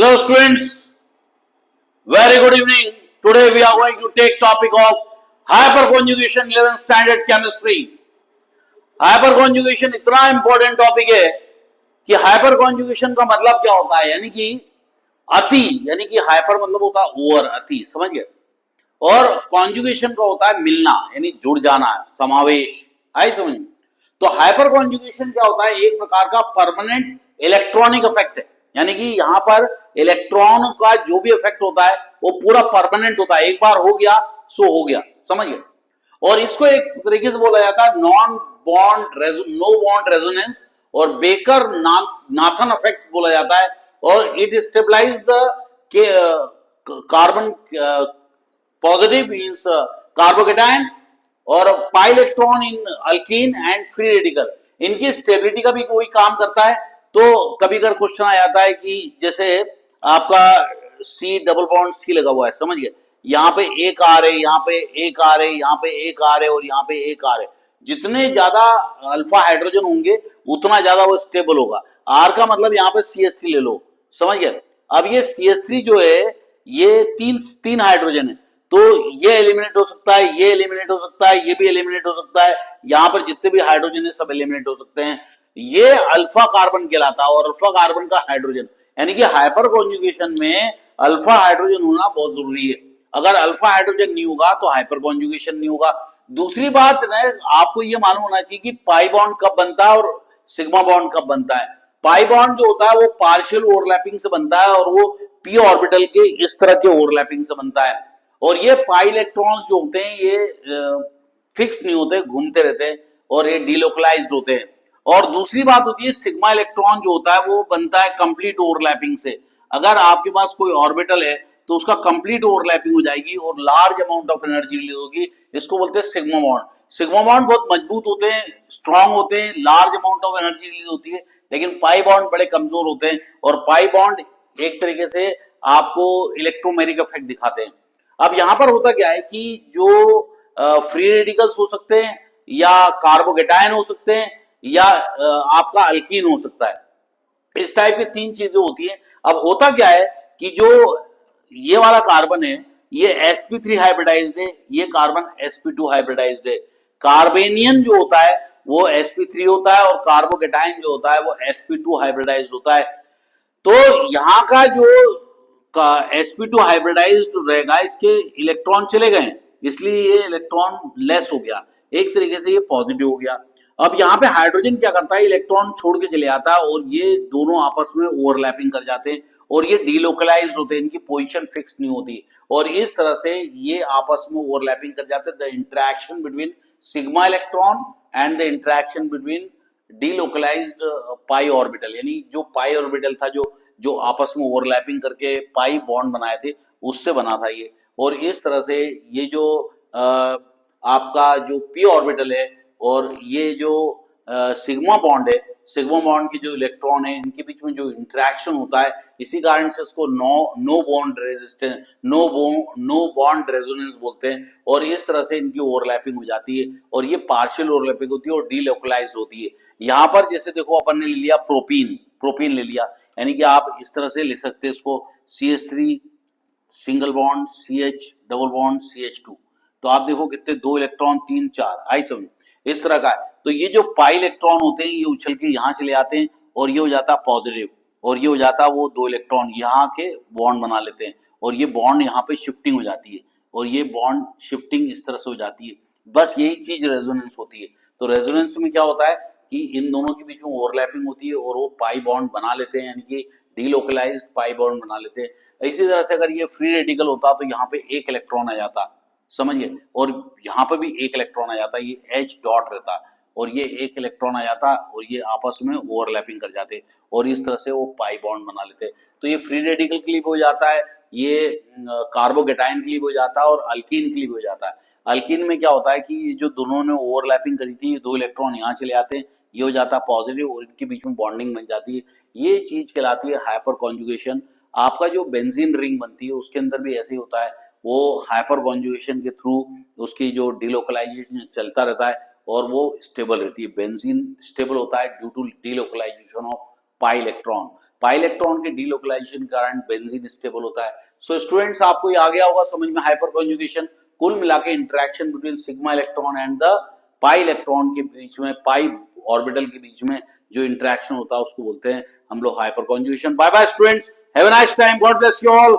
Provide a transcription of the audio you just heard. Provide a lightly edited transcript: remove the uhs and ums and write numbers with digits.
Hello students, very good evening. Today we are going to take topic of hyperconjugation 11th standard chemistry. हाइपरकॉन्जुगेशन इतना important topic है कि हाइपरकॉन्जुगेशन का मतलब क्या होता है, यानी कि अति, यानी कि हाइपर मतलब होता है ओवर, अति, समझ गए। और कॉन्जुगेशन का होता है मिलना, यानी जुड़ जाना, समावेश, आई समझ। तो हाइपर कॉन्जुगेशन क्या होता है, एक प्रकार का परमानेंट इलेक्ट्रॉनिक इफेक्ट है, यानी कि यहाँ पर इलेक्ट्रॉन का जो भी इफेक्ट होता है वो पूरा परमानेंट होता है, एक बार हो गया सो हो गया, समझ गए। और इसको एक तरीके से बोला जाता है नो बॉन्ड रेजोनेंस और बेकर नाथन इफेक्ट बोला जाता है। और it stabilize the carbon positive means carbocation और pi electron in alkene and free radical, इनकी स्टेबिलिटी का भी कोई काम करता है। तो कभी अगर क्वेश्चन आ जाता है कि जैसे आपका सी डबल बॉन्ड सी लगा हुआ है, समझ गए, यहाँ पे एक आ रहे, यहाँ पे एक आ रहे, यहाँ पे एक आ रहे और यहाँ पे एक आ रहे, जितने ज्यादा अल्फा हाइड्रोजन होंगे उतना ज्यादा वो स्टेबल होगा। आर का मतलब यहाँ पे CH3 ले लो, समझ गए। अब ये CH3 जो है ये तीन हाइड्रोजन है, तो ये एलिमिनेट हो सकता है, ये एलिमिनेट हो सकता है, ये भी एलिमिनेट हो सकता है, यहाँ पर जितने भी हाइड्रोजन है सब एलिमिनेट हो सकते हैं। ये अल्फा कार्बन कहलाता है और अल्फा कार्बन का हाइड्रोजन, यानी कि हाइपर कॉन्जुगेशन में अल्फा हाइड्रोजन होना बहुत जरूरी है। अगर अल्फा हाइड्रोजन नहीं होगा तो हाइपर कॉन्जुगेशन नहीं होगा। दूसरी बात है, आपको ये मालूम होना चाहिए कि पाई बॉन्ड कब बनता है और सिग्मा बॉन्ड कब बनता है। पाई बॉन्ड जो होता है वो पार्शियल ओवरलैपिंग से बनता है और वो पी ऑर्बिटल के इस तरह के ओवरलैपिंग से बनता है। और ये पाई इलेक्ट्रॉन्स जो होते हैं ये फिक्स नहीं होते, घूमते रहते हैं और ये डिलोकलाइज्ड होते हैं। और दूसरी बात होती है सिग्मा इलेक्ट्रॉन जो होता है वो बनता है कंप्लीट ओवरलैपिंग से। अगर आपके पास कोई ऑर्बिटल है तो उसका कंप्लीट ओवरलैपिंग हो जाएगी और large amount of energy release होगी, इसको बोलते हैं सिग्मा बॉन्ड। सिग्मा बॉन्ड बहुत मजबूत होते हैं, स्ट्रांग होते हैं, large amount of energy release होती है, लेकिन पाई बॉन्ड बड़े कमजोर होते हैं और पाई बॉन्ड एक तरीके से आपको इलेक्ट्रोमेरिक इफेक्ट दिखाते हैं। अब यहां पर होता क्या है कि जो फ्री रेडिकल्स हो सकते हैं या कार्बोकेटायन हो सकते हैं या आपका अल्कीन हो सकता है, इस टाइप की तीन चीजें होती हैं। अब होता क्या है कि जो ये वाला कार्बन है ये sp3 हाइब्रिडाइज्ड है, ये कार्बन sp2 हाइब्रिडाइज्ड है। कार्बेनियन जो होता है वो sp3 होता है और कार्बोकेटाइन जो होता है वो sp2 हाइब्रिडाइज्ड होता है। तो यहाँ का जो sp2 हाइब्रिडाइज्ड रहेगा, इसके इलेक्ट्रॉन चले गए इसलिए ये इलेक्ट्रॉन लेस हो गया, एक तरीके से ये पॉजिटिव हो गया। अब यहाँ पे हाइड्रोजन क्या करता है, इलेक्ट्रॉन छोड़ के चले जाता है और ये दोनों आपस में ओवरलैपिंग कर जाते हैं और ये डीलोकलाइज्ड होते हैं, इनकी पोजीशन फिक्स नहीं होती और इस तरह से ये आपस में ओवरलैपिंग कर जाते हैं। The interaction between sigma electron and the interaction between delocalised pi orbital, यानी जो पाई ऑर्बिटल था जो आपस में ओवरलैपिंग करके पाई बॉन्ड बनाए थे उससे बना था ये। और इस तरह से ये जो आपका जो पी ऑर्बिटल है और ये जो सिग्मा बॉन्ड है, सिग्मा बॉन्ड की जो इलेक्ट्रॉन है इनके बीच में जो इंटरेक्शन होता है, इसी कारण से इसको no bond resistance, no bond resonance बोलते हैं। और इस तरह से इनकी ओवरलैपिंग हो जाती है और ये पार्शियल ओवरलैपिंग होती है और डीलोकलाइज्ड होती है। यहाँ पर जैसे देखो अपन ने ले लिया प्रोपीन ले लिया, यानी कि आप इस तरह से ले सकते हैं इसको CH3 single bond CH double bond CH2, तो आप देखो कितने, 2 इलेक्ट्रॉन 3 4, आई समझ, इस तरह का है। तो ये जो पाई इलेक्ट्रॉन होते हैं ये उछल के यहाँ चले आते हैं और ये हो जाता है पॉजिटिव और ये हो जाता है वो 2 इलेक्ट्रॉन यहाँ के बॉन्ड बना लेते हैं और ये बॉन्ड यहाँ पे शिफ्टिंग हो जाती है और ये बॉन्ड शिफ्टिंग इस तरह से हो जाती है। बस यही चीज रेजोनेंस होती है। तो रेजोनेंस में क्या होता है कि इन दोनों के बीच में ओवरलैपिंग होती है और वो पाई बॉन्ड बना लेते हैं, यानी कि डीलोकलाइज्ड पाई बॉन्ड बना लेते हैं। इसी तरह से अगर ये फ्री रेडिकल होता तो यहाँ पे एक इलेक्ट्रॉन आ जाता, समझिए, और यहाँ पे भी एक इलेक्ट्रॉन आ जाता, ये H डॉट रहता और ये एक इलेक्ट्रॉन आ जाता और ये आपस में ओवरलैपिंग कर जाते और इस तरह से वो पाई बॉन्ड बना लेते। तो ये फ्री रेडिकल के लिए भी हो जाता है, ये कार्बोकेटाइन के लिए भी हो जाता है और अल्कीन के लिए भी हो जाता है। अल्कीन में क्या होता है कि जो दोनों ने ओवरलैपिंग करी थी, 2 इलेक्ट्रॉन यहाँ चले आते हैं, ये हो जाता है पॉजिटिव और इनके बीच में बॉन्डिंग बन जाती है। ये चीज कहलाती है हाइपर कॉन्जुगेशन। आपका जो बेंजीन रिंग बनती है उसके अंदर भी ऐसे ही होता है, वो हाइपर कॉन्जुगेशन के थ्रू उसकी जो डिलोकलाइजेशन चलता रहता है और वो स्टेबल रहती है। बेंजीन स्टेबल होता है due to delocalisation of pi electron. Pi electron के डीलोकलाइजेशन के कारण बेंजीन स्टेबल होता है। सो स्टूडेंट्स आपको ये आ गया होगा समझ में हाइपर कॉन्जुगेशन। कुल मिला के interaction between sigma electron and the pi electron के बीच में, पाई ऑर्बिटल के बीच में जो इंटरेक्शन होता है उसको बोलते हैं हम लोग hyper conjugation. Bye bye students, have a nice time, God bless you all.